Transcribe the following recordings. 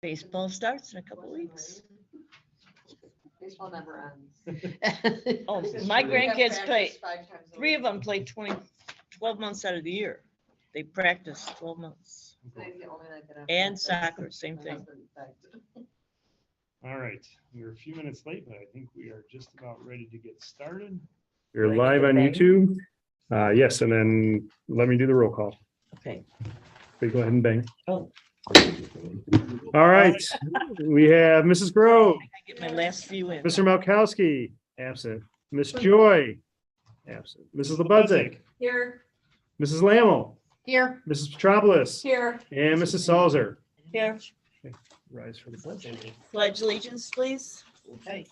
Baseball starts in a couple weeks. Baseball never ends. Oh, my grandkids play, 3 of them play 12 months out of the year. They practice 12 months. And soccer, same thing. All right, we're a few minutes late, but I think we are just about ready to get started. Do You're I get live to on bang? YouTube. Yes, and then let me do the roll call. Okay. Please go ahead and bang. Oh, All right, we have Mrs. Grove, I get my last few in. Mr. Malkowski, absent. Miss Joy, absent. Mrs. Lebudzik, Here. Mrs. Lammel, Here. Mrs. Petropolis, Here. and Mrs. Salzer. Here, Rise for the pledge. pledge allegiance, please. Okay.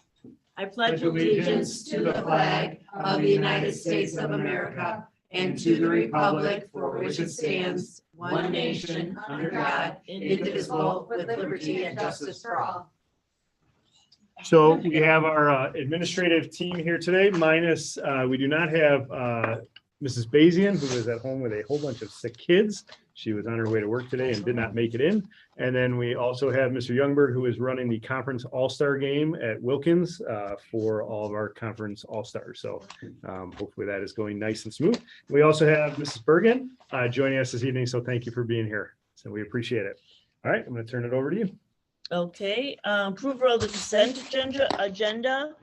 I pledge Allegiance to the flag of the United States of America and to the republic for which it stands, one nation, under God, indivisible, with liberty and justice for all. So we have our administrative team here today, minus, we do not have Mrs. Bazian, who is at home with a whole bunch of sick kids. She was on her way to work today and did not make it in. And then we also have Mr. Youngberg, who is running the conference all-star game at Wilkins for all of our conference all-stars. So hopefully that is going nice and smooth. We also have Mrs. Bergen joining us this evening. So thank you for being here. So we appreciate it. All right, I'm going to turn it over to you. Okay, approval of the consent agenda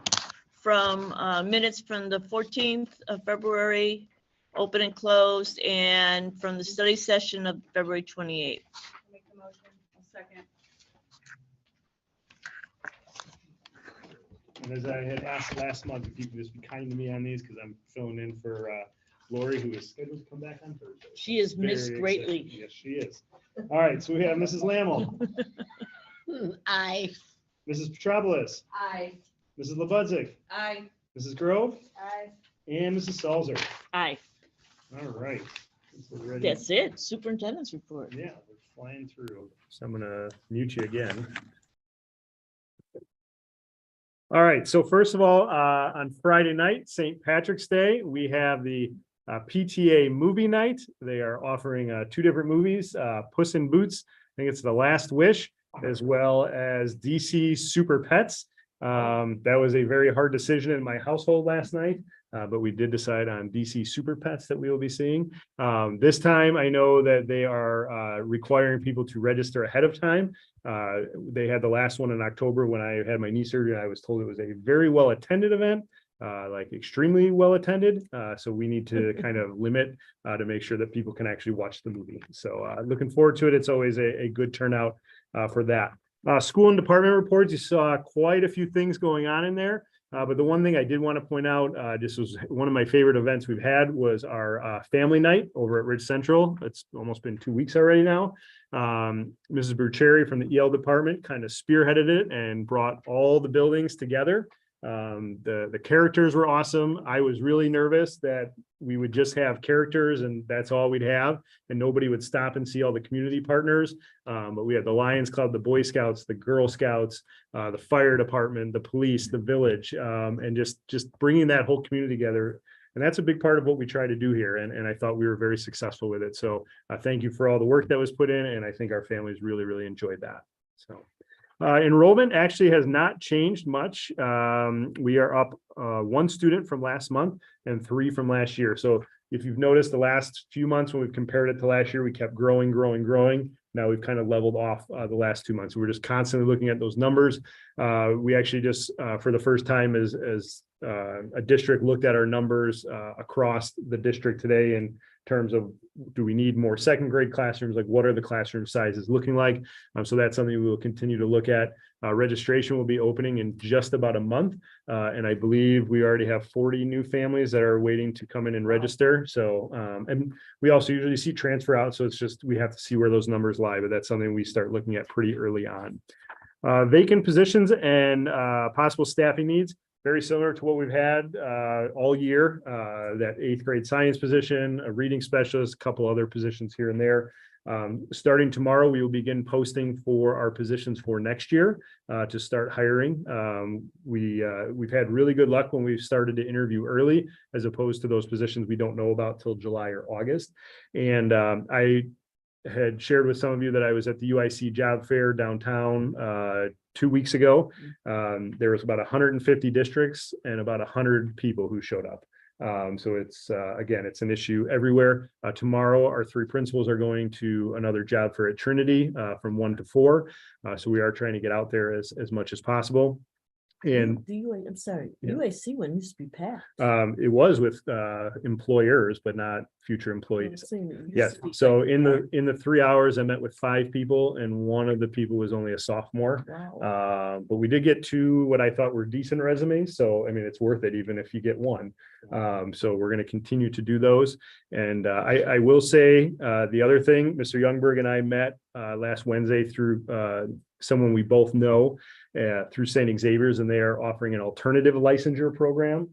from minutes from the 14th of February, open and closed, and from the study session of February 28th. Make the motion. Second. And as I had asked last month, if you could just be kind to me on these, because I'm filling in for Lori, who is scheduled to come back on Thursday. She is missed Very greatly. excited. Yes, she is. All right, so we have Mrs. Lammel, Aye. Mrs. Petropolis, Aye. Mrs. Lebudzik, Aye. Mrs. Grove, Aye. and Mrs. Salzer. Aye. All right. So we're ready. That's it. Superintendent's report. Yeah, we're flying through. So I'm gonna mute you again. All right, so first of all, on Friday night, St. Patrick's Day, we have the PTA movie night. They are offering 2 different movies, Puss in Boots, I think it's The Last Wish, as well as DC Super Pets. That was a very hard decision in my household last night. But we did decide on DC Super Pets that we will be seeing. This time, I know that they are requiring people to register ahead of time. They had the last one in October when I had my knee surgery. I was told it was a very well attended event, like extremely well attended. So we need to kind of limit to make sure that people can actually watch the movie. So looking forward to it. It's always a good turnout for that. School and department reports, you saw quite a few things going on in there. But the one thing I did want to point out, this was one of my favorite events we've had, was our family night over at Ridge Central. It's almost been 2 weeks already now. Mrs. Burcheri from the EL department kind of spearheaded it and brought all the buildings together. The characters were awesome. I was really nervous that we would just have characters and that's all we'd have, and nobody would stop and see all the community partners. But we had the Lions Club, the Boy Scouts, the Girl Scouts, the fire department, the police, the village, and just bringing that whole community together. And that's a big part of what we try to do here. And I thought we were very successful with it. So thank you for all the work that was put in. And I think our families really, really enjoyed that. So enrollment actually has not changed much. We are up 1 student from last month and 3 from last year. So if you've noticed the last few months when we've compared it to last year, we kept growing. Now we've kind of leveled off the last 2 months. We're just constantly looking at those numbers. We actually just, for the first time as a district, looked at our numbers across the district today in terms of, do we need more second grade classrooms? Like, what are the classroom sizes looking like? So that's something we will continue to look at. Registration will be opening in just about a month. And I believe we already have 40 new families that are waiting to come in and register. So, and we also usually see transfer out. So it's just, we have to see where those numbers lie, but that's something we start looking at pretty early on. Vacant positions and possible staffing needs. Very similar to what we've had all year, that 8th grade science position, a reading specialist, a couple other positions here and there. Starting tomorrow, we will begin posting for our positions for next year to start hiring. We've had really good luck when we've started to interview early, as opposed to those positions we don't know about till July or August. And I had shared with some of you that I was at the UIC job fair downtown 2 weeks ago. There was about 150 districts and about 100 people who showed up. So it's again, it's an issue everywhere. Tomorrow, our 3 principals are going to another job fair at Trinity from 1 to 4. So we are trying to get out there as much as possible. And I'm sorry, Yeah. UIC one used to be packed. it was with employers, but not future I'm employees. saying it used Yes, to be so packed. in the 3 hours, I met with 5 people, and one of the people was only a sophomore. Wow. But we did get 2 what I thought were decent resumes, so I mean, it's worth it even if you get 1. So we're going to continue to do those. And I will say the other thing, Mr. Youngberg and I met last Wednesday through someone we both know through St. Xavier's, and they are offering an alternative licensure program,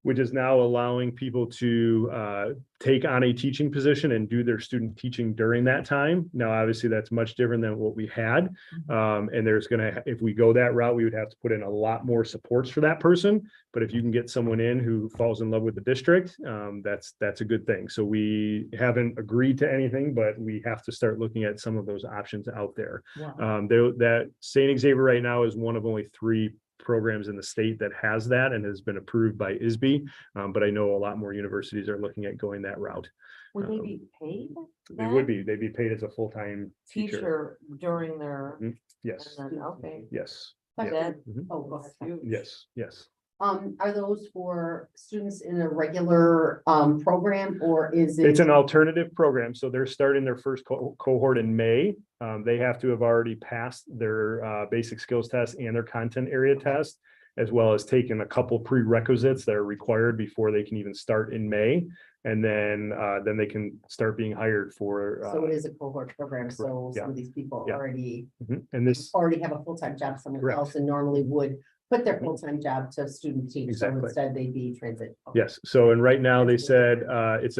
which is now allowing people to take on a teaching position and do their student teaching during that time. Now, obviously, that's much different than what we had. And there's if we go that route, we would have to put in a lot more supports for that person. But if you can get someone in who falls in love with the district, that's a good thing. So we haven't agreed to anything, but we have to start looking at some of those options out there. Wow. That St. Xavier right now is one of only 3 programs in the state that has that and has been approved by ISB. But I know a lot more universities are looking at going that route. Would they be paid? They would be, they'd be paid as a full-time teacher. Teacher during their, Yes, and then, okay. yes, Like yeah. that. Mhm. Oh, go ahead. Yes, yes. Are those for students in a regular program, or is it? It's an alternative program. So they're starting their first cohort in May. They have to have already passed their basic skills test and their content area test, as well as taken a couple prerequisites that are required before they can even start in May. And then they can start being hired for. So it is a cohort program, so Yeah. some of these people Yeah. already And this, have a full-time job somewhere Correct. else and normally would put their full-time job to student teach, so Exactly. instead they'd be transit. yes. So, and right now they said it's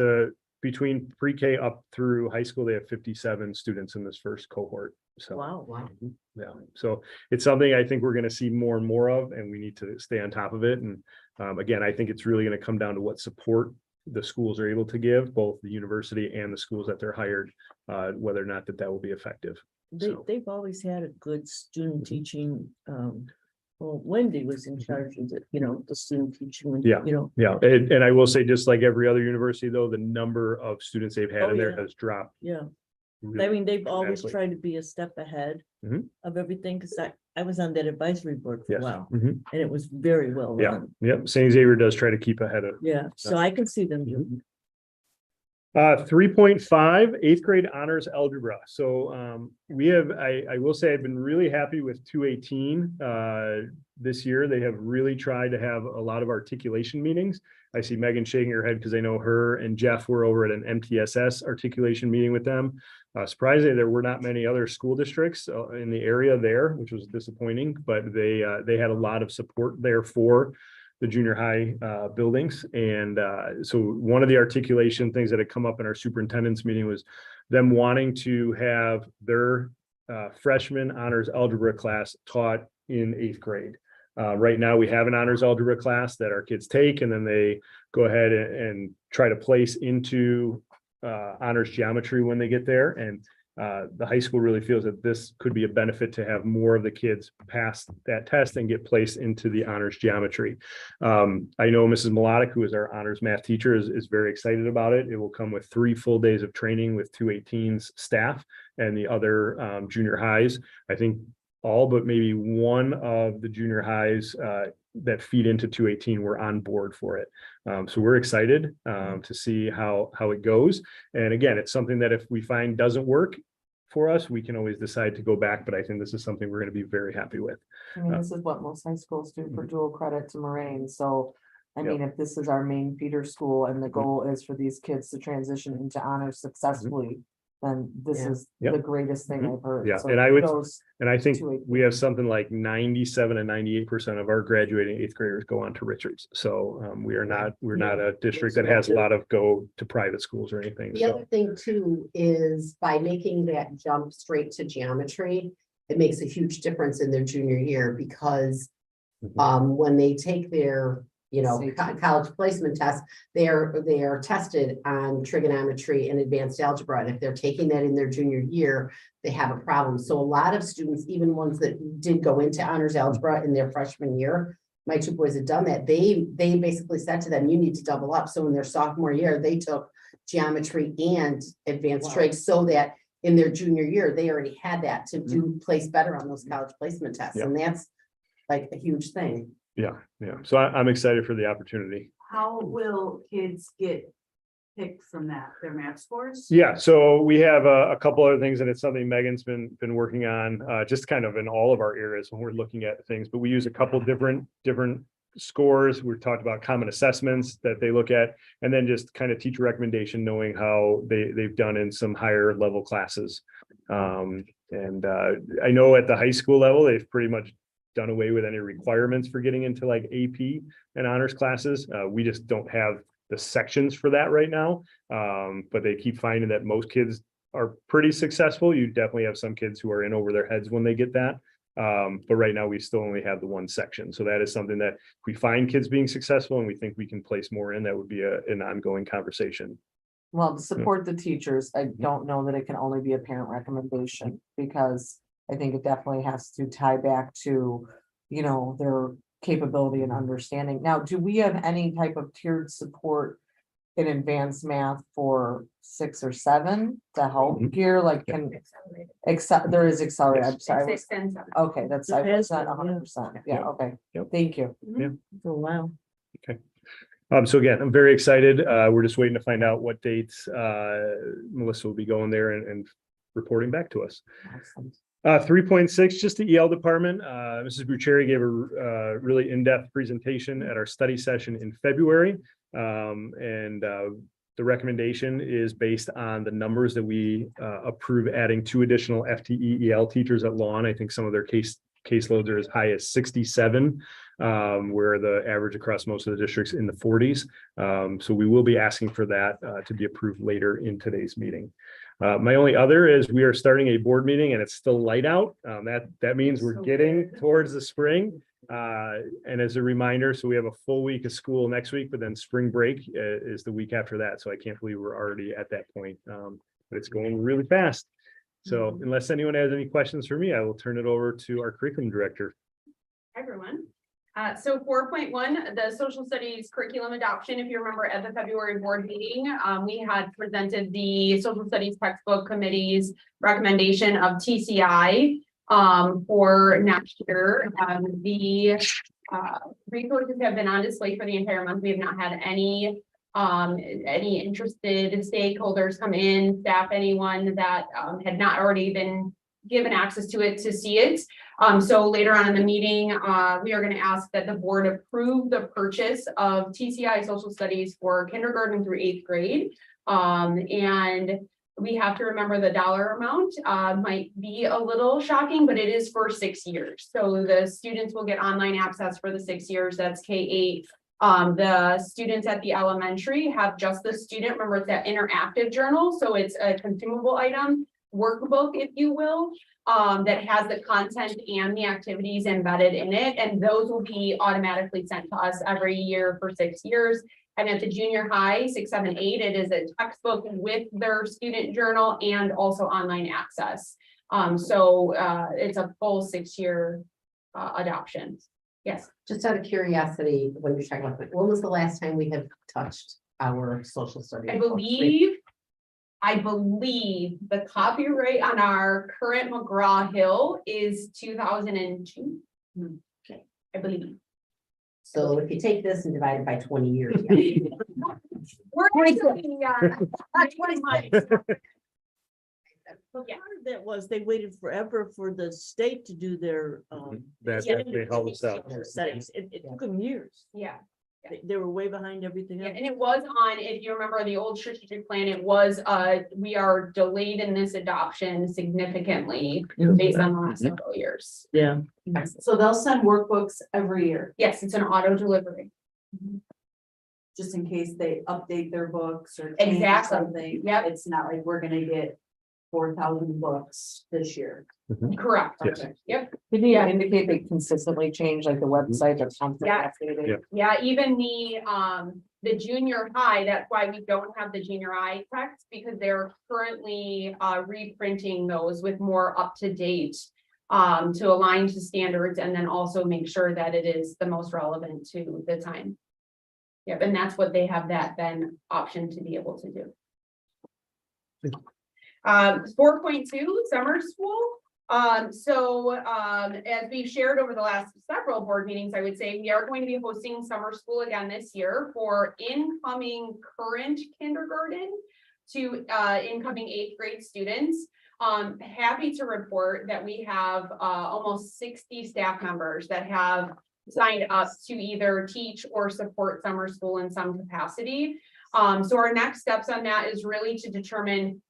between pre-K up through high school, they have 57 students in this first cohort. So. Wow. Wow. Yeah, so it's something I think we're going to see more and more of, and we need to stay on top of it. And again, I think it's really going to come down to what support the schools are able to give, both the university and the schools that they're hired, whether or not that will be effective. So. They've always had a good student teaching. Well, Wendy was in charge of the student teaching. Yeah. Yeah, and I will say, just like every other university, though, the number of students they've had Oh, in there yeah. has dropped. Yeah. I really mean, they've always dramatically. tried to be a step ahead Mhm. of everything, because I was on that advisory board for a Yes. while, Mhm. and it was very well Yeah. run. Yep. St. Xavier does try to keep ahead of. Yeah, so I can see them doing. 3.5, 8th grade honors algebra. So we have, I will say I've been really happy with 218 this year. They have really tried to have a lot of articulation meetings. I see Megan shaking her head because I know her and Jeff were over at an MTSS articulation meeting with them. Surprisingly, there were not many other school districts in the area there, which was disappointing, but they had a lot of support there for the junior high buildings. And so one of the articulation things that had come up in our superintendent's meeting was them wanting to have their freshman honors algebra class taught in 8th grade. Right now, we have an honors algebra class that our kids take, and then they go ahead and try to place into honors geometry when they get there. And the high school really feels that this could be a benefit to have more of the kids pass that test and get placed into the honors geometry. I know Mrs. Melodic, who is our honors math teacher, is very excited about it. It will come with 3 full days of training with 218's staff and the other junior highs. I think all but maybe one of the junior highs that feed into 218 were on board for it. So we're excited to see how it goes. And again, it's something that if we find doesn't work for us, we can always decide to go back. But I think this is something we're going to be very happy with. I mean, this is what most high schools do for dual credit to Moraine, so. I mean, if this is our main feeder school and the goal is for these kids to transition into honors successfully. Then this Yeah. is Yep. the greatest thing I've heard. Yeah, So and I would- kudos. And I think 218. we have something like 97 and 98% of our graduating 8th graders go on to Richards. So we're not a district that has a lot of go to private schools or anything. The So other thing too is by making that jump straight to geometry, it makes a huge difference in their junior year because Mhm. when they take their college placement tests, they are tested on trigonometry and advanced algebra. And if they're taking that in their junior year, they have a problem. So a lot of students, even ones that did go into honors algebra in their freshman year, my two boys had done that. They basically said to them, you need to double up. So in their sophomore year, they took geometry and advanced trig, so that in their junior year, they already had that to do place better on those college placement tests. Yeah. And that's like a huge thing. Yeah. So I'm excited for the opportunity. How will kids get picked from that, their math scores? Yeah, so we have a couple other things, and it's something Megan's been working on, just kind of in all of our areas when we're looking at things, but we use a couple different scores. We've talked about common assessments that they look at, and then just kind of teacher recommendation, knowing how they've done in some higher level classes. And I know at the high school level, they've pretty much done away with any requirements for getting into like AP and honors classes. We just don't have the sections for that right now. But they keep finding that most kids are pretty successful. You definitely have some kids who are in over their heads when they get that. But right now we still only have the one section. So that is something that if we find kids being successful and we think we can place more in, that would be an ongoing conversation. Well, to support the teachers, I don't know that it can only be a parent recommendation, because I think it definitely has to tie back to, their capability and understanding. Now, do we have any type of tiered support in advanced math for 6 or 7 to help gear, like there is accelerated, I'm sorry. Okay, that's, I was not 100%. Yeah, okay, Yep. thank you. Oh, wow. So again, I'm very excited. We're just waiting to find out what dates Melissa will be going there and reporting back to us. Awesome. 3.6, just the EL department. Mrs. Bucheri gave a really in-depth presentation at our study session in February. The recommendation is based on the numbers that we approve adding 2 additional FTE EL teachers at Lawn. I think some of their caseloads are as high as 67, where the average across most of the districts in the 40s. So we will be asking for that to be approved later in today's meeting. My only other is we are starting a board meeting and it's still light out. That means we're getting towards the spring. And as a reminder, so we have a full week of school next week, but then spring break is the week after that. So I can't believe we're already at that point, but it's going really fast. So unless anyone has any questions for me, I will turn it over to our curriculum director. Hi, everyone. So 4.1, the social studies curriculum adoption. If you remember at the February board meeting, we had presented the social studies textbook committee's recommendation of TCI for next year. The resources have been on display for the entire month. We have not had any interested stakeholders come in, staff, anyone that had not already been given access to it to see it. So later on in the meeting, we are going to ask that the board approve the purchase of TCI social studies for kindergarten through 8th grade. And we have to remember the dollar amount might be a little shocking, but it is for 6 years. So the students will get online access for the 6 years. That's K-8. The students at the elementary have just the student, remember it's that interactive journal. So it's a consumable item, workbook, if you will, that has the content and the activities embedded in it. And those will be automatically sent to us every year for 6 years. And at the junior high, 6, 7, 8, it is a textbook with their student journal and also online access. So it's a full 6-year adoption. Yes. Just out of curiosity, when you're talking about, when was the last time we have touched our social studies? I believe the copyright on our current McGraw-Hill is 2002. Okay, I believe. So if you take this and divide it by 20 years. We're actually, not 20 months. Part of that was they waited forever for the state to do their That actually helps out. settings. It took them years. Yeah. They were way behind everything Yeah, else. and it was on, if you remember the old strategic plan, it was, we are delayed in this adoption significantly based on the last several years. Yeah. So they'll send workbooks every year, Yes, it's an auto delivery. just in case they update their books or change Exactly. something. Yep. It's not like we're gonna get 4,000 books this year. Correct. Yes. Yep. Did you Yeah. indicate they consistently change like the website or something? Yeah. Yeah. Yeah, even the junior high, that's why we don't have the junior high text, because they're currently reprinting those with more up to date. To align to standards and then also make sure that it is the most relevant to the time. Yep, and that's what they have that then option to be able to do. 4.2 summer school. As we've shared over the last several board meetings, I would say we are going to be hosting summer school again this year for incoming current kindergarten to incoming 8th grade students. Happy to report that we have almost 60 staff members that have signed up to either teach or support summer school in some capacity. So our next steps on that is really to determine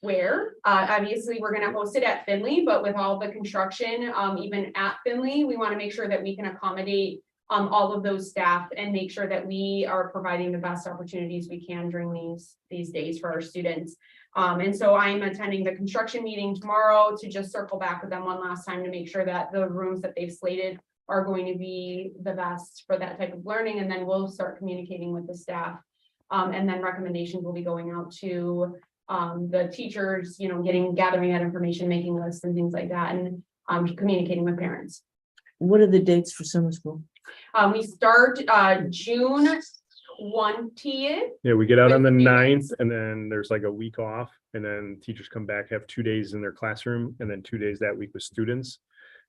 where. Obviously, we're going to host it at Finley, but with all the construction, even at Finley, we want to make sure that we can accommodate all of those staff and make sure that we are providing the best opportunities we can during these days for our students. And so I'm attending the construction meeting tomorrow to just circle back with them one last time to make sure that the rooms that they've slated are going to be the best for that type of learning. And then we'll start communicating with the staff. And then recommendations will be going out to the teachers, gathering that information, making lists and things like that, and communicating with parents. What are the dates for summer school? We start June 20th. Yeah, we get out on the With 9th and then there's like a week off and then teachers come back, have 2 days in their classroom and then 2 days that week with students.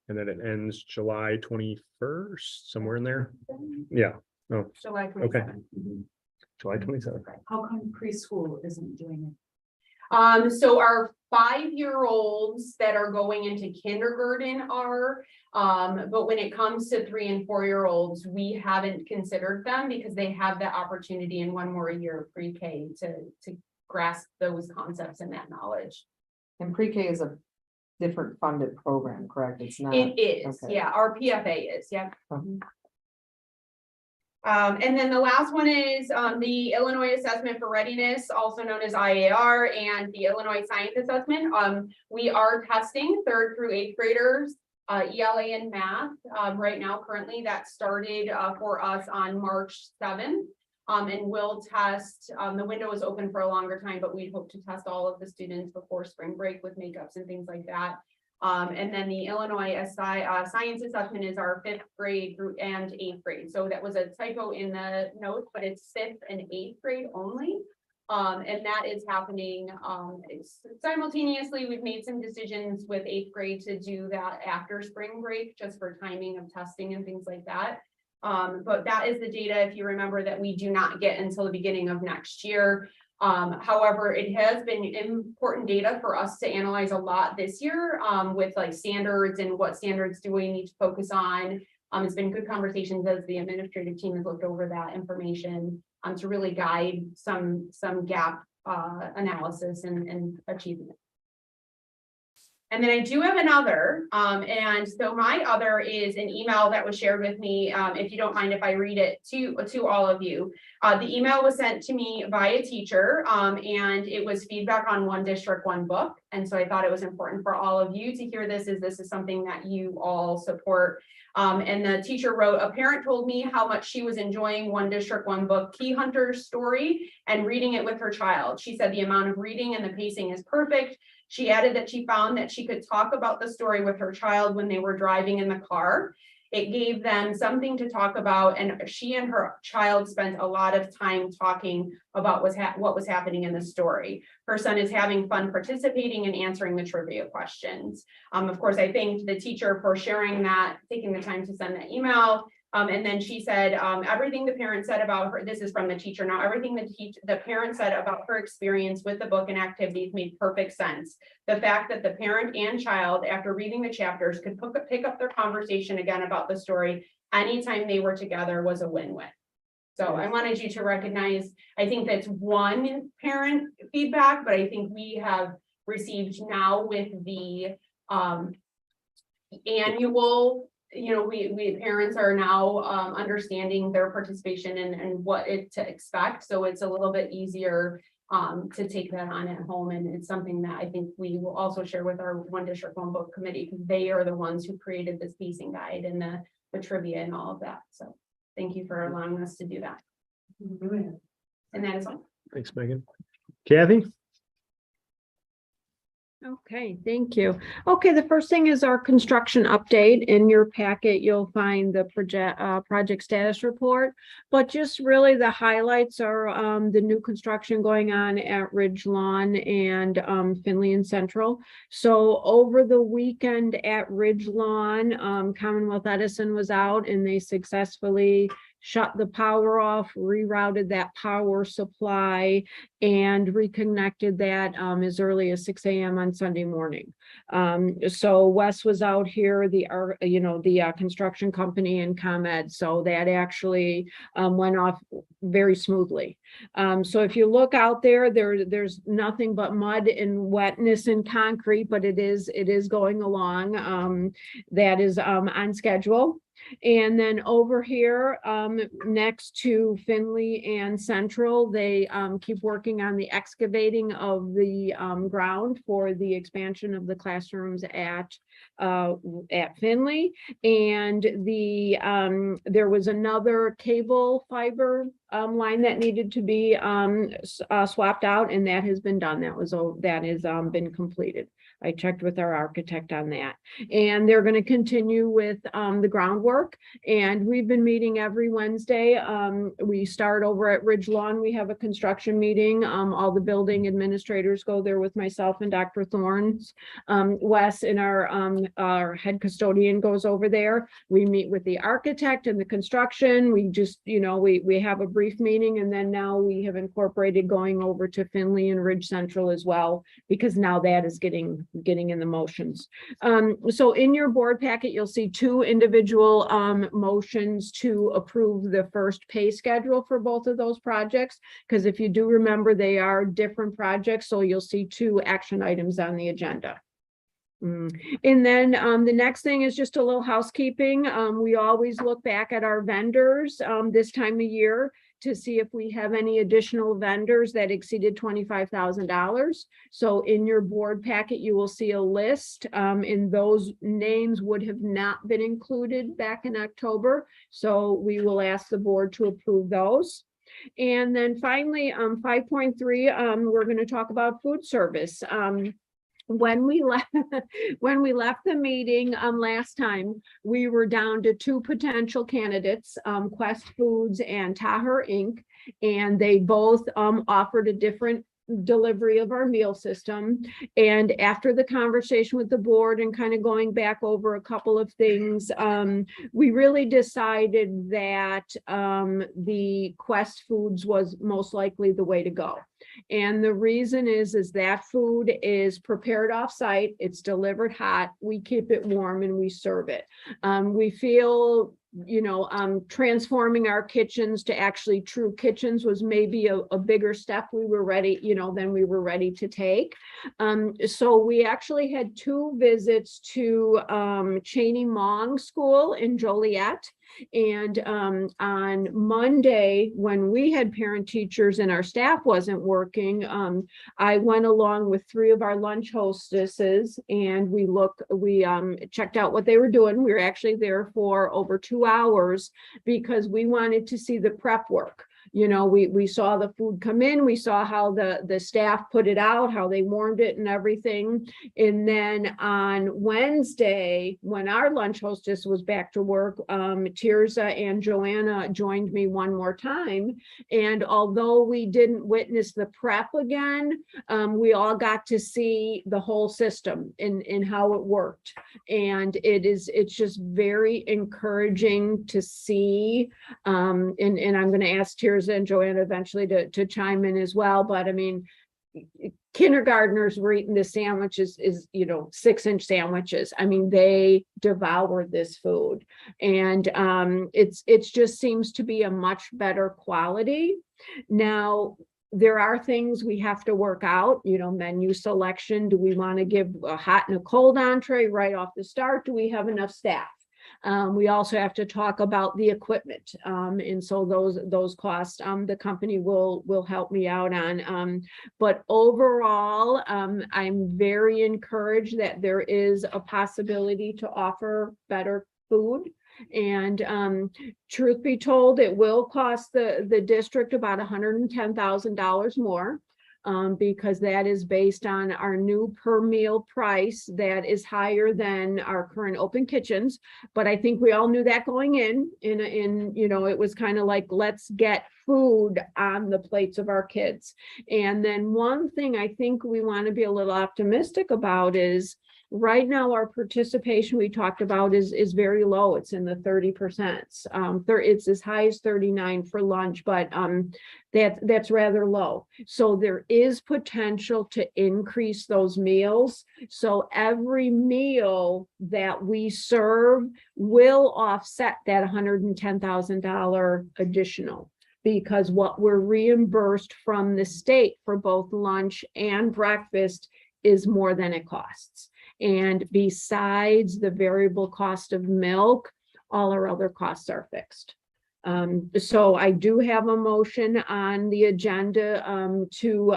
And then it ends July 21st, somewhere in there. Yeah. Oh, July okay. 27th. July 27th. How come preschool isn't doing it? So our 5-year-olds that are going into kindergarten are, but when it comes to 3 and 4-year-olds, we haven't considered them because they have the opportunity in one more year of pre-K to grasp those concepts and that knowledge. And pre-K is a different funded program, correct? It's not. It is, okay. yeah, our PFA is, yeah. Mhm. And then the last one is the Illinois Assessment for Readiness, also known as IAR, and the Illinois Science Assessment. We are testing 3rd through 8th graders, ELA and math. Right now, currently, that started for us on March 7th. And we'll test, the window is open for a longer time, but we hope to test all of the students before spring break with makeups and things like that. And then the Illinois Science Assessment is our 5th grade through and 8th grade. So that was a typo in the notes, but it's 5th and 8th grade only. And that is happening simultaneously. We've made some decisions with 8th grade to do that after spring break, just for timing of testing and things like that. But that is the data, if you remember, that we do not get until the beginning of next year. However, it has been important data for us to analyze a lot this year with like standards and what standards do we need to focus on. It's been good conversations as the administrative team has looked over that information to really guide some gap analysis and achievement. And then I do have another, and so my other is an email that was shared with me, if you don't mind if I read it to all of you. The email was sent to me by a teacher, and it was feedback on One District, One Book. And so I thought it was important for all of you to hear this, as this is something that you all support. And the teacher wrote, a parent told me how much she was enjoying One District, One Book Key Hunter's story and reading it with her child. She said the amount of reading and the pacing is perfect. She added that she found that she could talk about the story with her child when they were driving in the car. It gave them something to talk about, and she and her child spent a lot of time talking about what was happening in the story. Her son is having fun participating and answering the trivia questions. Of course, I thanked the teacher for sharing that, taking the time to send that email. And then she said, everything the parent said about her, this is from the teacher now, everything the parent said about her experience with the book and activities made perfect sense. The fact that the parent and child, after reading the chapters, could pick up their conversation again about the story anytime they were together was a win-win. So I wanted you to recognize, I think that's one parent feedback, but I think we have received now with the annual, we parents are now understanding their participation and what to expect. So it's a little bit easier to take that on at home. And it's something that I think we will also share with our One District One Book Committee, because they are the ones who created this pacing guide and the trivia and all of that. So thank you for allowing us to do that. And that is all. Thanks, Megan. Kathy? Okay, thank you. Okay, the first thing is our construction update. In your packet, you'll find the project status report. But just really the highlights are the new construction going on at Ridge Lawn and Finley and Central. So over the weekend at Ridge Lawn, Commonwealth Edison was out and they successfully shut the power off, rerouted that power supply, and reconnected that as early as 6 a.m. on Sunday morning. So Wes was out here, the construction company and ComEd, so that actually went off very smoothly. So if you look out there, there's nothing but mud and wetness and concrete, but it is going along. That is on schedule. And then over here, next to Finley and Central, they keep working on the excavating of the ground for the expansion of the classrooms at Finley. And there was another cable fiber line that needed to be swapped out, and that has been done. That has been completed. I checked with our architect on that, and they're going to continue with the groundwork. And we've been meeting every Wednesday. We start over at Ridge Lawn. We have a construction meeting. All the building administrators go there with myself and Dr. Thorns. Wes and our head custodian goes over there. We meet with the architect and the construction. We just, we have a brief meeting, and then now we have incorporated going over to Finley and Ridge Central as well, because now that is getting in the motions. So in your board packet, you'll see two individual motions to approve the first pay schedule for both of those projects, because if you do remember, they are different projects, so you'll see two action items on the agenda. And then the next thing is just a little housekeeping. We always look back at our vendors this time of year to see if we have any additional vendors that exceeded $25,000. So in your board packet, you will see a list, and those names would have not been included back in October. So we will ask the board to approve those. And then finally, 5.3, we're going to talk about food service. When we left the meeting last time, we were down to two potential candidates, Quest Foods and Taher Inc., and they both offered a different delivery of our meal system. And after the conversation with the board and kind of going back over a couple of things, we really decided that the Quest Foods was most likely the way to go. And the reason is that food is prepared off-site, it's delivered hot, we keep it warm, and we serve it. We feel transforming our kitchens to actually true kitchens was maybe a bigger step we were ready, than we were ready to take. So we actually had two visits to Cheney Mong School in Joliet. And on Monday, when we had parent teachers and our staff wasn't working, I went along with three of our lunch hostesses, and we checked out what they were doing. We were actually there for over 2 hours because we wanted to see the prep work. We saw the food come in, we saw how the staff put it out, how they warmed it and everything. And then on Wednesday, when our lunch hostess was back to work, Tirza and Joanna joined me one more time. And although we didn't witness the prep again, we all got to see the whole system and how it worked. And it's just very encouraging to see. And I'm going to ask Tirza and Joanna eventually to chime in as well. But I mean, kindergartners were eating the sandwiches, 6-inch sandwiches. I mean, they devoured this food, and it just seems to be a much better quality. Now, there are things we have to work out, menu selection. Do we want to give a hot and a cold entree right off the start? Do we have enough staff? We also have to talk about the equipment. And so those costs, the company will help me out on. But overall, I'm very encouraged that there is a possibility to offer better food. And truth be told, it will cost the district about $110,000 more. Because that is based on our new per meal price that is higher than our current open kitchens. But I think we all knew that going in, it was kind of like, let's get food on the plates of our kids. And then one thing I think we want to be a little optimistic about is right now our participation we talked about is very low. It's in the 30%. It's as high as 39 for lunch, but that's rather low. So there is potential to increase those meals. So every meal that we serve will offset that $110,000 additional, because what we're reimbursed from the state for both lunch and breakfast is more than it costs. And besides the variable cost of milk, all our other costs are fixed. So I do have a motion on the agenda to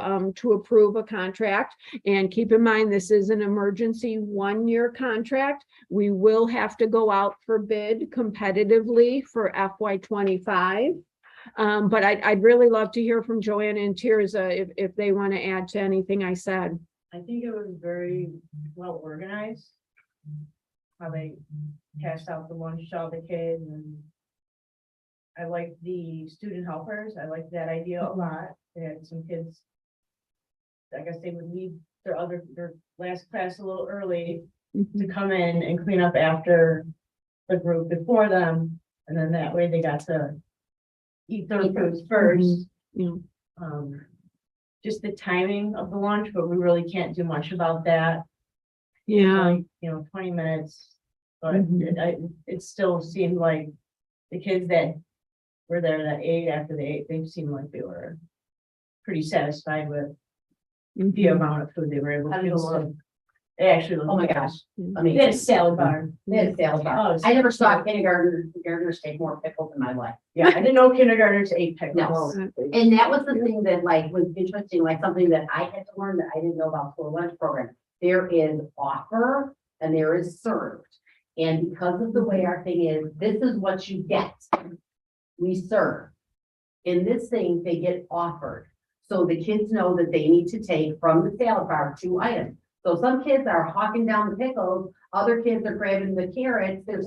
approve a contract. And keep in mind, this is an emergency 1-year contract. We will have to go out for bid competitively for FY25. But I'd really love to hear from Joanna and Tirza if they want to add to anything I said. I think it was very well organized. How they passed out the lunch to all the kids, and I like the student helpers. I like that idea a lot. They had some kids, I guess they would leave their last class a little early to come in and clean up after the group before them. And then that way they got to eat their foods first. Yeah. Just the timing of the lunch, but we really can't do much about that. Yeah. Like, 20 minutes, but it still seemed like the kids that were there that ate after they ate, they seemed like they were pretty satisfied with the amount of food they were able to consume. They actually looked. Oh my gosh. They had a salad bar. They had a salad bar. Oh, I never saw kindergartners take more pickles in my life. Yeah, I didn't know kindergartners ate pickles. No. And that was the thing that was interesting, like something that I had to learn that I didn't know about school lunch program. There is offer and there is served. And because of the way our thing is, this is what you get. We serve. In this thing, they get offered. So the kids know that they need to take from the salad bar 2 items. So some kids are hawking down the pickles, other kids are grabbing the carrots, there's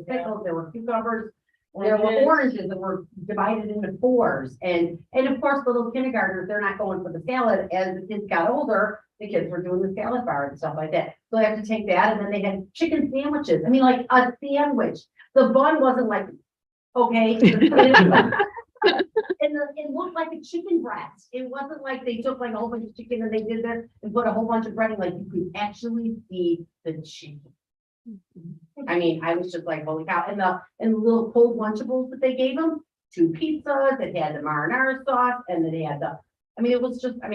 pickles, there were cucumbers, there were oranges that were divided into 4s. And of course, the little kindergartners, they're not going for the salad. As the kids got older, the kids were doing the salad bar and stuff like that. So they have to take that, and then they had chicken sandwiches. I mean, like a sandwich. The bun wasn't like, okay. And it looked like a chicken breast. It wasn't like they took like a whole bunch of chicken and they did this and put a whole bunch of bread in, like you could actually see the chicken. I mean, I was just like, holy cow. And the little cold Lunchables that they gave them, 2 pizzas, it had the marinara sauce, and then they had it was just, and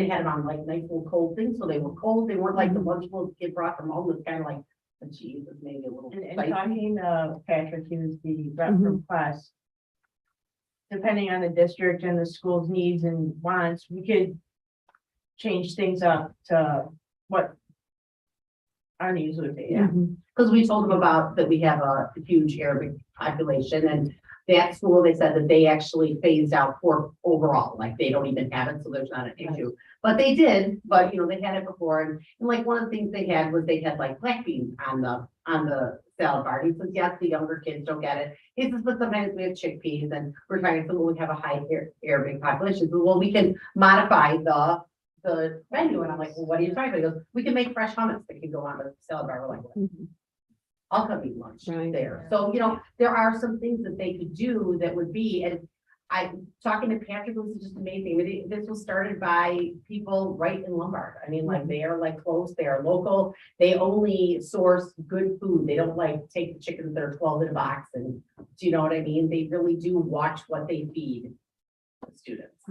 they had them on like nice little cold things, so they were cold. They weren't like the Lunchables the kid brought from home. It was kind of like the cheese was maybe a little And spicy. talking to Patrick, he was the rep from class. Depending on the district and the school's needs and wants, we could change things up to what our needs would be. Yeah. Because we told them about that we have a huge Arabic population, and that school, they said that they actually phased out pork overall, like they don't even have it, so there's not an issue. But they did, but they had it before, and like one of the things they had was they had like black beans on the salad bar. He says, yes, the younger kids don't get it. He says, but sometimes we have chickpeas, and we're trying to, we have a high Arabic population. So, well, we can modify the menu. And I'm like, well, what are you talking about? He goes, we can make fresh hummus that can go on the salad bar. We're like, I'll come eat lunch there. So, there are some things that they could do that would be, and I'm talking to Patrick, this is just amazing. This was started by people right in Lombard. They are like close, they are local. They only source good food. They don't like take the chickens that are 12 in a box. And do you know what I mean? They really do watch what they feed the students,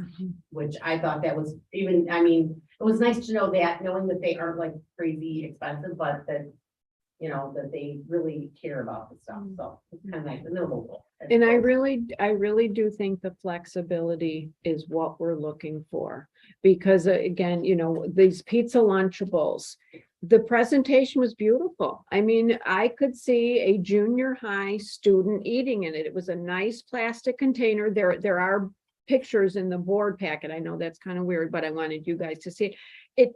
which I thought that was it was nice to know that, knowing that they aren't like crazy expensive, but that you know, that they really care about the stuff, so it's kind of nice, and they're local. And I really do think the flexibility is what we're looking for. Because again, you know, these pizza Lunchables, the presentation was beautiful. I mean, I could see a junior high student eating in it. It was a nice plastic container. There are pictures in the board packet. I know that's kind of weird, but I wanted you guys to see it.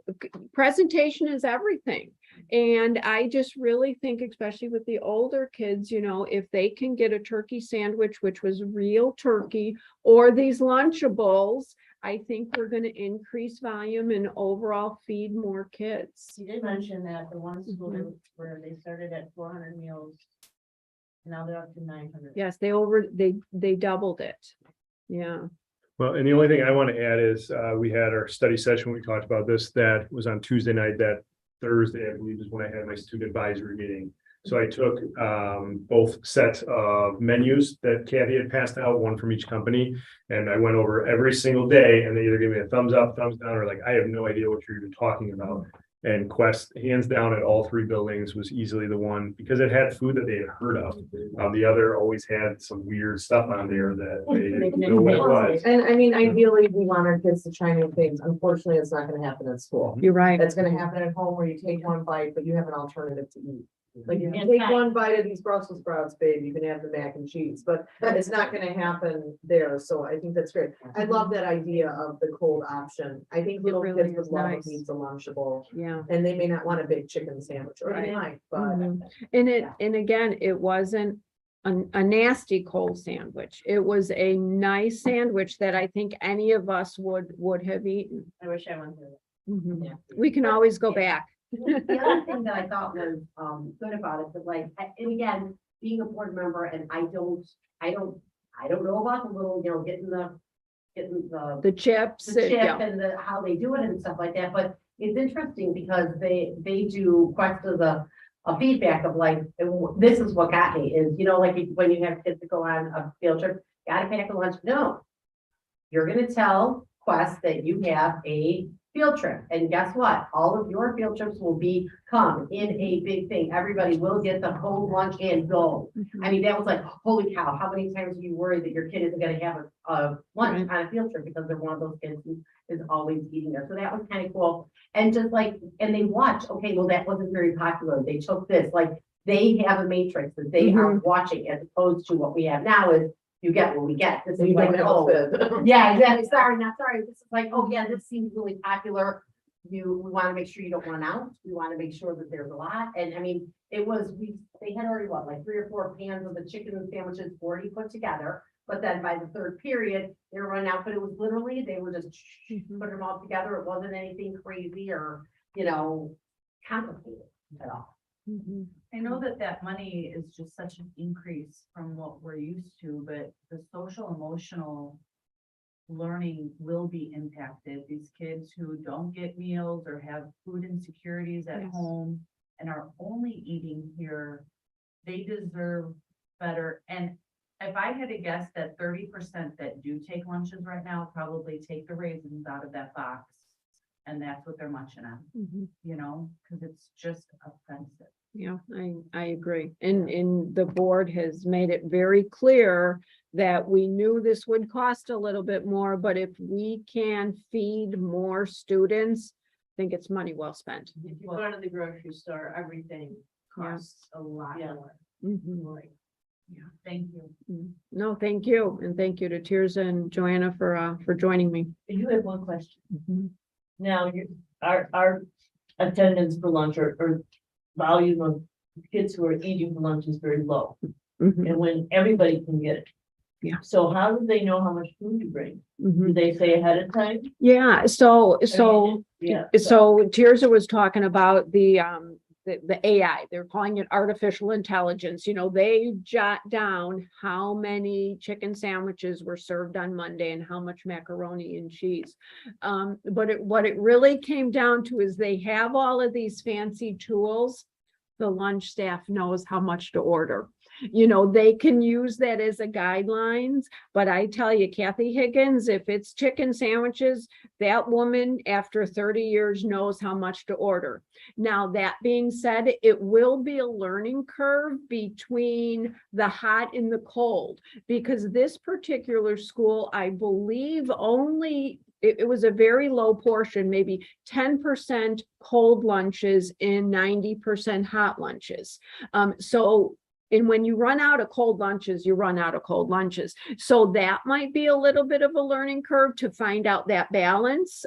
Presentation is everything. And I just really think, especially with the older kids, you know, if they can get a turkey sandwich, which was real turkey, or these Lunchables, I think we're going to increase volume and overall feed more kids. You did mention that the one school Mhm. where they started at 400 meals. Now they're up to 900. Yes, they doubled it. Yeah. Well, and the only thing I want to add is, we had our study session, we talked about this, that was on Tuesday night, that Thursday, I believe, is when I had my student advisory meeting. So I took both sets of menus that Kathy had passed out, one from each company. And I went over every single day and they either gave me a thumbs up, thumbs down, or like, I have no idea what you're even talking about. And Quest, hands down at all three buildings, was easily the one, because it had food that they had heard of. The other always had some weird stuff on there that they didn't know what it was. And I mean, ideally, we want our kids to try new things. Unfortunately, it's not gonna happen at school. You're right. That's gonna happen at home where you take one bite, but you have an alternative to eat. Like you Yeah. take one bite of these Brussels sprouts, babe, you can have the mac and cheese, but it's not gonna happen there. So I think that's great. I love that idea of the cold option. I think little really kids would is love a nice. pizza Lunchable. Yeah. And they may not want a big chicken sandwich, or they might, but Mhm. And again, it wasn't a nasty cold sandwich. It was a nice sandwich that I think any of us would have eaten. I wish I went through Mhm. Yeah. We can always go back. The other thing that I thought was, good about it, but like, and again, being a board member, and I don't know about the little, you know, getting the The chips. the chip yeah. and the, how they do it and stuff like that, but it's interesting because they do quite a feedback of like, this is what got me is, you know, like when you have kids that go on a field trip, gotta pack a lunch, no. You're gonna tell Quest that you have a field trip, and guess what? All of your field trips will become in a big thing. Everybody will get the whole lunch and go. I mean, that was like, holy cow, how many times are you worried that your kid isn't gonna have a lunch on a field trip because they're one of those kids who is always eating there. So that was kind of cool. And just like, and they watch, okay, well, that wasn't very popular. They took this, like, they have a matrix that they are watching as opposed to what we have now is you get what we get. This is you like, don't have oh, a fib. yeah, exactly. Sorry, not sorry. This is like, oh yeah, this seems really popular. We want to make sure you don't run out. We want to make sure that there's a lot. And I mean, they had already what, like 3 or 4 pans of the chicken sandwiches already put together. But then by the third period, they were running out, but it was literally, they were just putting them all together. It wasn't anything crazy or, you know, complicated at all. Mhm. I know that that money is just such an increase from what we're used to, but the social emotional learning will be impacted. These kids who don't get meals or have food insecurities at Yes. home and are only eating here, they deserve better. And if I had to guess that 30% that do take lunches right now probably take the raisins out of that box. And that's what they're munching on, Mhm. you know, because it's just offensive. Yeah, I agree. And the board has made it very clear that we knew this would cost a little bit more, but if we can feed more students, I think it's money well spent. If you go to the grocery store, everything costs a lot more. Mhm. Like, Thank you. No, thank you. And thank you to Tirza and Joanna for joining me. I do have one question. Mhm. Now, our attendance for lunch or volume of kids who are eating for lunch is very low. Mhm. And when everybody can get it. Yeah. So how do they know how much food to bring? Mhm. Do they say ahead of time? Yeah, so Yeah. So Tirza was talking about the AI, they're calling it artificial intelligence, you know, they jot down how many chicken sandwiches were served on Monday and how much macaroni and cheese. But what it really came down to is they have all of these fancy tools. The lunch staff knows how much to order. They can use that as a guidelines, but I tell you, Kathy Higgins, if it's chicken sandwiches, that woman after 30 years knows how much to order. Now, that being said, it will be a learning curve between the hot and the cold, because this particular school, I believe, only it was a very low portion, maybe 10% cold lunches and 90% hot lunches. And when you run out of cold lunches, you run out of cold lunches. So that might be a little bit of a learning curve to find out that balance.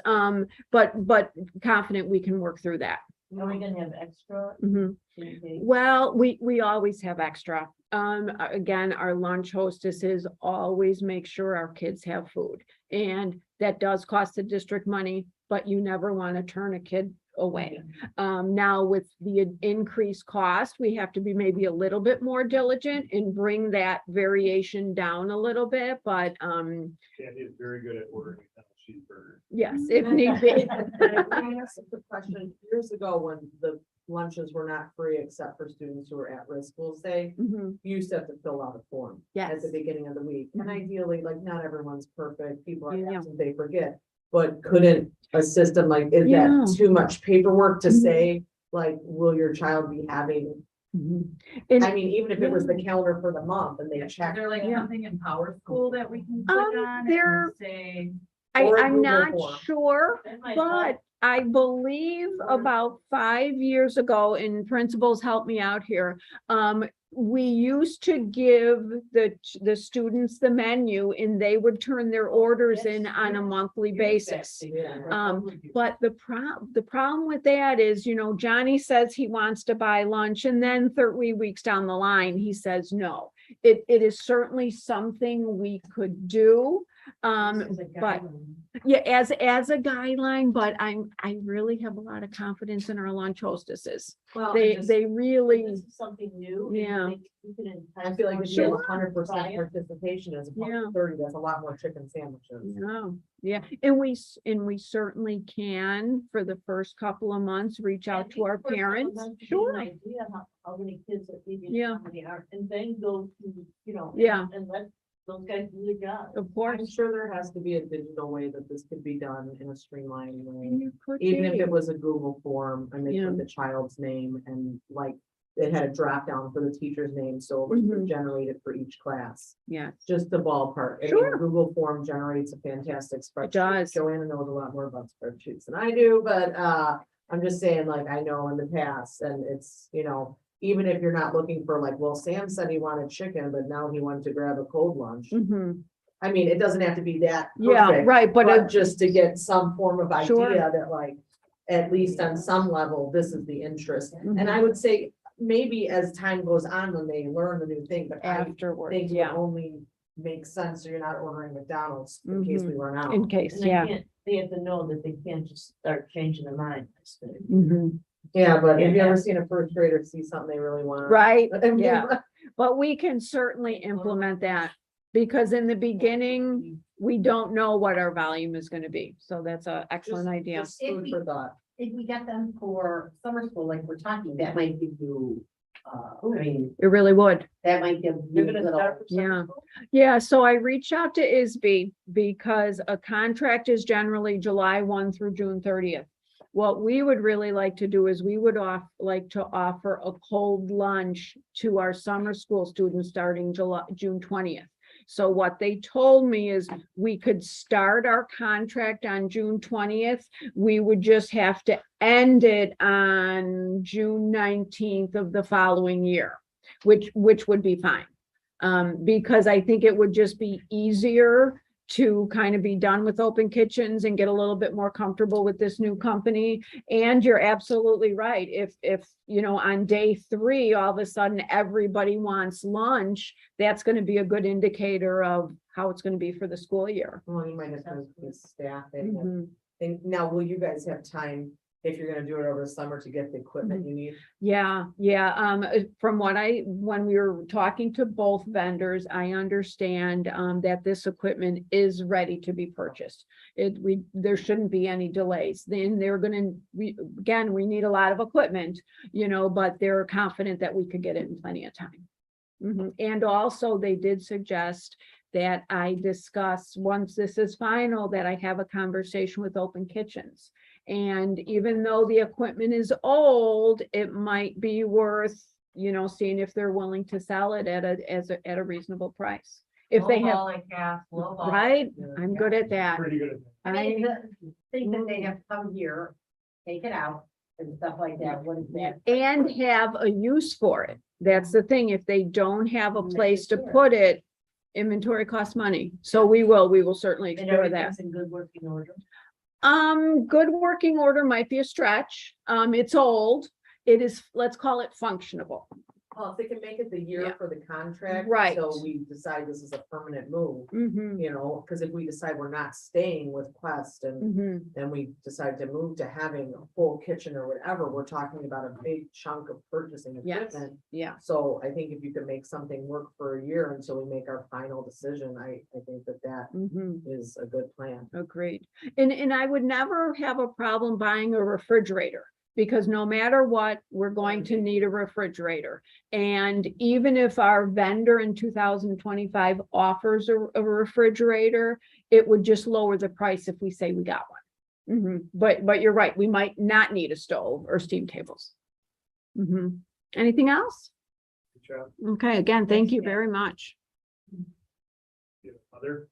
But confident we can work through that. Are we gonna have extra? Mhm. in case? Well, we always have extra. Again, our lunch hostesses always make sure our kids have food. And that does cost the district money, but you never want to turn a kid away. Now with the increased cost, we have to be maybe a little bit more diligent and bring that variation down a little bit, but Kathy is very good at ordering cheeseburgers. yes, if need be. Can I ask a quick question? Years ago, when the lunches were not free except for students who were at risk, we'll say, Mhm. you used to have to fill out a form at Yes. the beginning of the week. And ideally, like, not everyone's perfect, people are Yeah. absent, they forget. But couldn't a system like, is Yeah. that too much paperwork to Mhm. say, like, will your child be having? Mhm. I And mean, even if it was the calendar for the month and they Is check. there like Yeah. something in Power School that we can click on there- and say? or a I'm Google not form. sure, That might but I believe about 5 years ago, and principals help me out here. We used to give the students the menu and they would turn their orders in on a monthly basis. Yeah. But the problem with that is, Johnny says he wants to buy lunch and then 3 weeks down the line, he says no. It is certainly something we could do. But yeah, as a guideline, but I really have a lot of confidence in our lunch hostesses. Well, They really, This is something new. Yeah. I feel like if you have Sure. 100% participation as opposed Yeah. to 30, that's a lot more chicken sandwiches. yeah, and we certainly can, for the first couple of months, reach out to our parents. Sure. Idea how many kids are eating. Yeah. How many are, and then go to, Yeah. And let those guys do their job. Of I'm course. sure there has to be a digital way that this could be done in a streamlined way. You could Even if be. it was a Google form and they Yeah. put the child's name and like, it had a drop down for the teacher's name, so it was Mhm. generated for each class. Yes, Just the ballpark. I mean, Sure. a Google form generates a fantastic spreadsheet. does. Joanna knows a lot more about spreadsheets than I do, but I'm just saying, like, I know in the past, and it's, even if you're not looking for like, well, Sam said he wanted chicken, but now he wanted to grab a cold lunch. Mhm. I mean, it doesn't have to be that Yeah, perfect, right, but but just to get some form of Sure. idea that like, at least on some level, this is the interest. Mhm. And I would say, maybe as time goes on, when they learn the new thing, but I afterwards, think would yeah, only make sense, so you're not ordering McDonald's in case we run out. in case, And they yeah. can't, they have to know that they can't just start changing their mind. Mhm. Yeah, but have you Yeah. ever seen a first grader see something they really want? Right, I mean, yeah. But we can certainly implement that, because in the beginning, we don't know what our volume is gonna be, so that's an excellent idea. just food for thought. If we get them for summer school, like we're talking, that might give you, It really would. that might give you You're a gonna little. start for summer Yeah. school? Yeah, so I reached out to ISB because a contract is generally July 1 through June 30th. What we would really like to do is we would like to offer a cold lunch to our summer school students starting June 20th. So what they told me is we could start our contract on June 20th. We would just have to end it on June 19th of the following year, which would be fine. Because I think it would just be easier to kind of be done with open kitchens and get a little bit more comfortable with this new company. And you're absolutely right. If on day 3, all of a sudden everybody wants lunch, that's going to be a good indicator of how it's going to be for the school year. Well, you might have to with staff. and- Mhm. And now, will you guys have time, if you're gonna do it over the summer, to get the equipment Mm-hmm. you need? Yeah. From when we were talking to both vendors, I understand that this equipment is ready to be purchased. There shouldn't be any delays. Then we need a lot of equipment, but they're confident that we could get it in plenty of time. And also they did suggest that I discuss, once this is final, that I have a conversation with Open Kitchens. And even though the equipment is old, it might be worth, seeing if they're willing to sell it at a reasonable price. If they have, Lowball like half, lowball. right? I'm good at that. Pretty good. I mean, I- think that they have come here, take it out and stuff like that, what is that? And have a use for it. That's the thing. If they don't have a Make place to sure. put it, inventory costs money. So we will certainly And explore that. everything's in good working order. Good working order might be a stretch. It's old. It is, let's call it functionable. Well, if they can make it the year Yeah. for the contract. Right. So we decide this is a permanent move, Mhm, because if we decide we're not staying with Quest and mhm. then we decide to move to having a full kitchen or whatever, we're talking about a big chunk of purchasing Yes. equipment. Yeah, So I think if you can make something work for a year until we make our final decision, I think that mhm, is a good plan. agreed. And I would never have a problem buying a refrigerator. Because no matter what, we're going to need a refrigerator. And even if our vendor in 2025 offers a refrigerator, it would just lower the price if we say we got one. But you're right, we might not need a stove or steam tables. Anything else? Good job. Okay, again, thank you very much. Other?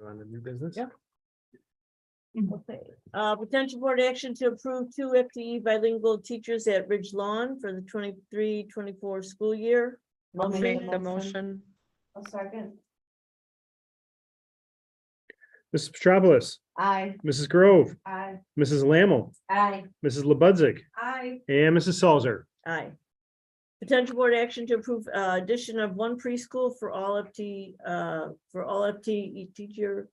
On the new business? Yeah. Okay, potential board action to approve 2 FTE bilingual teachers at Ridge Lawn for the 23-24 school year. I'll make Motion. the motion. A second. Mrs. Petropoulos, Aye. Mrs. Grove, Aye. Mrs. Lammle, Aye. Mrs. Lebudzick, Aye. and Mrs. Salzer. Aye. Potential board action to approve addition of 1 preschool for all FTE teacher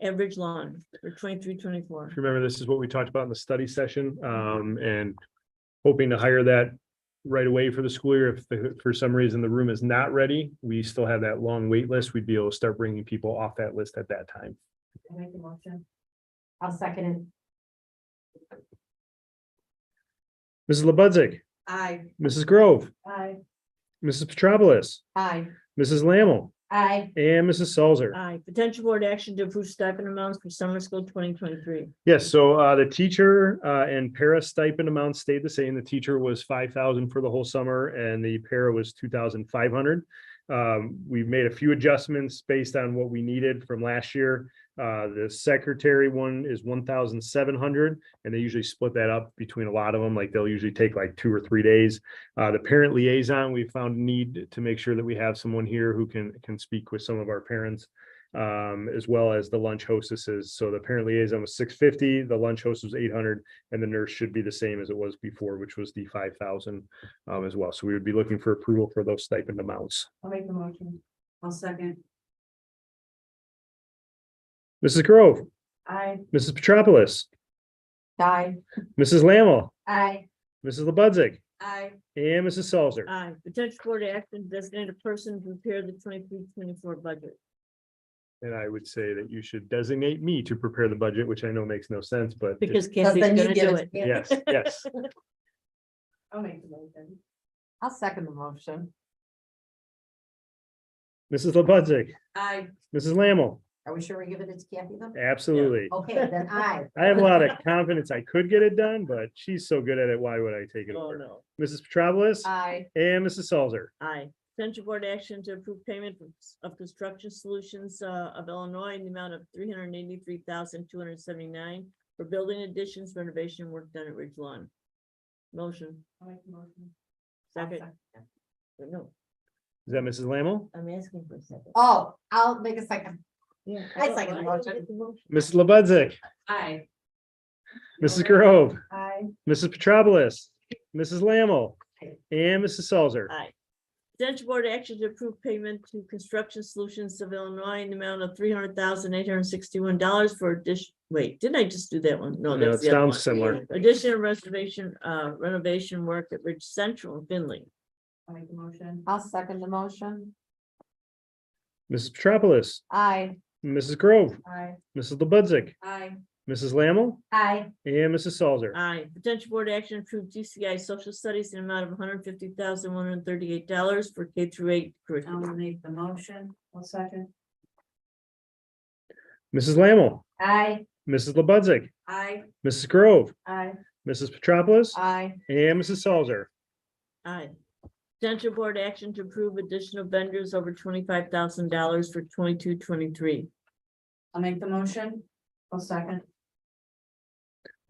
at Ridge Lawn for 23-24. If you remember, this is what we talked about in the study session, and hoping to hire that right away for the school year. If for some reason the room is not ready, we still have that long wait list. We'd be able to start bringing people off that list at that time. I'll make the motion. I'll second it. Mrs. Lebudzick, Aye. Mrs. Grove, Aye. Mrs. Petropoulos, Aye. Mrs. Lammle, Aye. and Mrs. Salzer. Aye. Potential board action to approve stipend amounts for summer school 2023. Yes, so the teacher and para stipend amount stayed the same. The teacher was 5,000 for the whole summer and the para was 2,500. We've made a few adjustments based on what we needed from last year. The secretary one is 1,700 and they usually split that up between a lot of them. Like they'll usually take like 2 or 3 days. The parent liaison, we found a need to make sure that we have someone here who can speak with some of our parents, as well as the lunch hostesses. So the parent liaison was 650, the lunch host was 800, and the nurse should be the same as it was before, which was the 5,000 as well. So we would be looking for approval for those stipend amounts. I'll make the motion. I'll second. Mrs. Grove, Aye. Mrs. Petropoulos, Aye. Mrs. Lammle, Aye. Mrs. Lebudzick, Aye. and Mrs. Salzer. Aye. Potential board action to designate a person to prepare the 23-24 budget. And I would say that you should designate me to prepare the budget, which I know makes no sense, but Because Kathy's gonna do it. yes, yes. I'll make the motion. I'll second the motion. Mrs. Lebudzick, Aye. Mrs. Lammle, Are we sure we're giving it to Kathy though? absolutely. Okay, then aye. I have a lot of confidence I could get it done, but she's so good at it. Why would I take it Oh, over? no. Mrs. Petropoulos Aye. and Mrs. Salzer. Aye. Potential board action to approve payment of Construction Solutions of Illinois in the amount of $383,279 for building additions, renovation work done at Ridge Lawn. Motion. I'll make the motion. Second. No, Is that Mrs. Lammle? I'm asking for a second. Oh, I'll make a second. Yeah, I second the don't- motion. get the motion. Mrs. Lebudzick, Aye. Mrs. Grove, Aye. Mrs. Petropoulos, Mrs. Lammle, and Mrs. Salzer. Aye. Potential board action to approve payment to Construction Solutions of Illinois in the amount of $300,861 for addition. Wait, didn't I just do that one? No, No, that's it the other sounds one. similar. Additional renovation work at Ridge Central in Finley. I'll make the motion. I'll second the motion. Mrs. Petropoulos, Aye. Mrs. Grove, Aye. Mrs. Lebudzick, Aye. Mrs. Lammle, Aye. and Mrs. Salzer. Aye. Potential board action approve GCI social studies in amount of $150,138 for K through 8 I'll curriculum. make the motion. I'll second. Mrs. Lammle, Aye. Mrs. Lebudzick, Aye. Mrs. Grove, Aye. Mrs. Petropoulos, Aye. and Mrs. Salzer. Aye. Potential board action to approve additional vendors over $25,000 for 22-23. I'll make the motion. I'll second.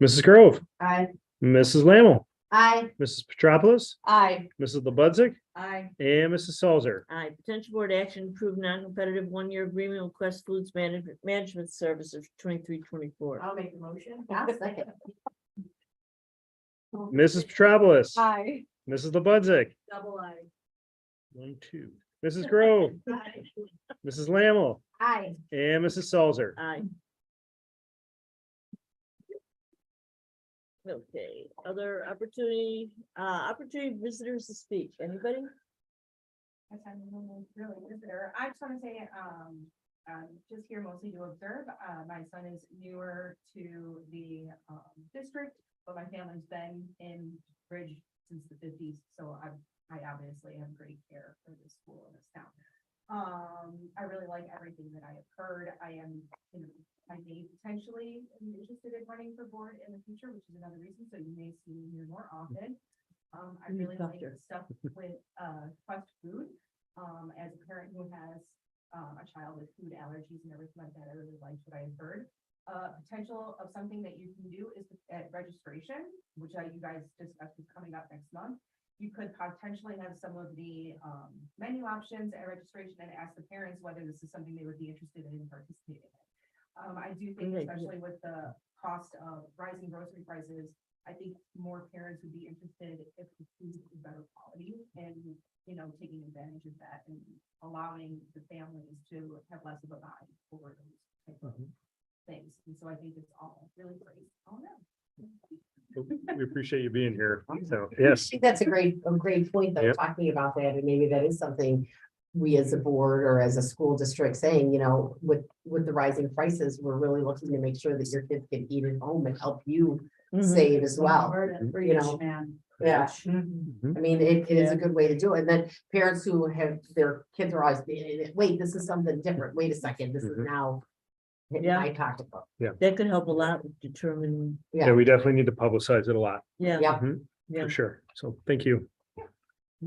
Mrs. Grove, Aye. Mrs. Lammle, Aye. Mrs. Petropoulos, Aye. Mrs. Lebudzick, Aye. and Mrs. Salzer. Aye. Potential board action to approve non-competitive one-year agreement with Quest Foods Management Services 23-24. I'll make the motion. I'll second. Mrs. Petropoulos, Aye. Mrs. Lebudzick, Double aye. 1, 2. Mrs. Grove, Aye. Mrs. Lammle, Aye. and Mrs. Salzer. Aye. Okay, other opportunity visitors to speak. Anybody? As I'm really visitor, I just want to say, just here mostly to observe. My son is newer to the district, but my family's been in Bridge since the 50s, so I obviously have great care for this school in this town. I really like everything that I have heard. I am, I may potentially be interested in running for board in the future, which is another reason, so you may see me here more often. I really like the stuff with Quest Food. As a parent who has a child with food allergies and everything like that, I really liked what I had heard. Potential of something that you can do is at registration, which you guys discussed is coming up next month. You could potentially have some of the menu options at registration and ask the parents whether this is something they would be interested in participating in. I do think, Okay, especially with the cost of rising grocery prices, I think more parents would be interested if the food is better quality and, taking advantage of that and allowing the families to have less of a buy for those type of things. And so I think it's all really great. Oh, no. We appreciate you being here. So, I yes. think that's a great point though, Yep. talking about that, and maybe that is something we as a board or as a school district saying, with the rising prices, we're really looking to make sure that your kids can eat at home and help you Mhm. save as well. You know, man. Yeah, I mean, it is a good way to do it. And then parents who have their kids are always, wait, this is something different. Wait a second, this is Mhm. now hitting Yeah. my pocketbook. That could help a lot with determining, Yeah, we definitely need to publicize it a lot, yeah, Yeah. yeah. for sure. So thank you.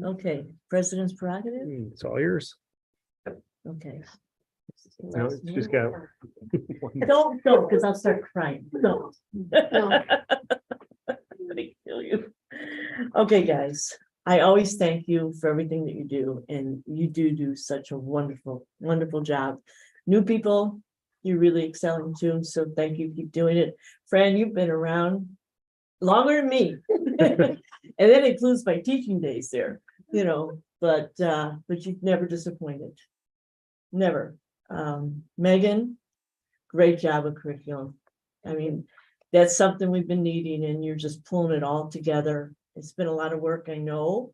Okay, president's prerogative, It's all yours. okay. No, she's got. Don't, because I'll start crying, don't. I'm gonna kill you. Okay, guys, I always thank you for everything that you do, and you do such a wonderful, wonderful job. New people, you're really excelling too, so thank you, keep doing it. Fran, you've been around longer than me. And that includes my teaching days there, but you've never disappointed. Never. Megan, great job with curriculum. I mean, that's something we've been needing and you're just pulling it all together. It's been a lot of work, I know.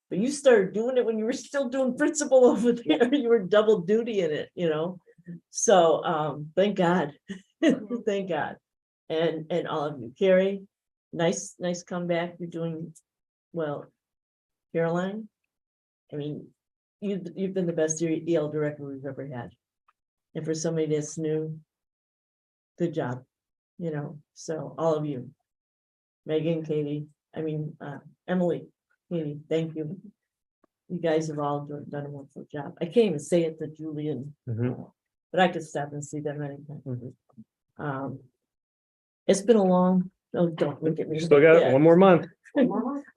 But you started doing it when you were still doing principal over there. You were double duty in it, So thank God. Thank God. And all of you. Carrie, nice comeback. You're doing well. Caroline, I mean, you've been the best EL director we've ever had. And for somebody that's new, good job, so all of you. Megan, Katie, Emily, Katie, thank you. You guys have all done a wonderful job. I can't even say it to Julian, but I could stop and see them anytime. It's been a long, don't look at me. Still got it. One more month.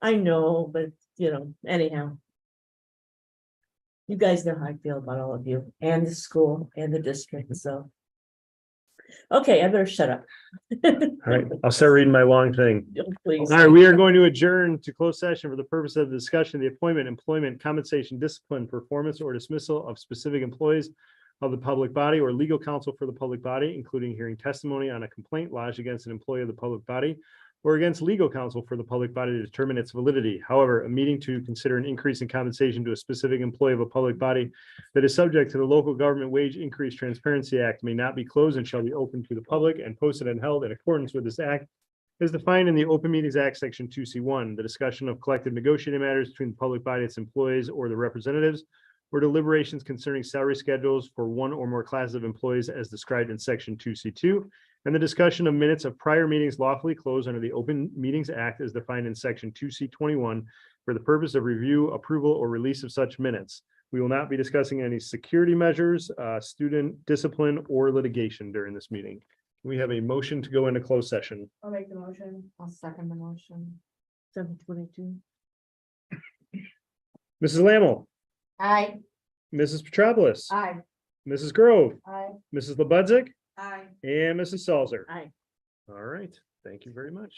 I know, but anyhow. You guys know how I feel about all of you and the school and the district, so. Okay, I better shut up. All right, I'll start reading my long thing. Please. All right, we are going to adjourn to closed session for the purpose of the discussion, the appointment, employment, compensation, discipline, performance, or dismissal of specific employees of the public body or legal counsel for the public body, including hearing testimony on a complaint lodged against an employee of the public body or against legal counsel for the public body to determine its validity. However, a meeting to consider an increase in compensation to a specific employee of a public body that is subject to the Local Government Wage Increase Transparency Act may not be closed and shall be open to the public and posted and held in accordance with this act as defined in the Open Meetings Act, Section 2C1. The discussion of collective negotiating matters between the public body, its employees, or the representatives, or deliberations concerning salary schedules for one or more classes of employees as described in Section 2C2, and the discussion of minutes of prior meetings lawfully closed under the Open Meetings Act as defined in Section 2C21 for the purpose of review, approval, or release of such minutes. We will not be discussing any security measures, student discipline, or litigation during this meeting. We have a motion to go into closed session. I'll make the motion. I'll second the motion. 7:22. Mrs. Lammle, Aye. Mrs. Petropoulos, Aye. Mrs. Grove, Aye. Mrs. Lebudzick, Aye. and Mrs. Salzer. Aye. All right, thank you very much.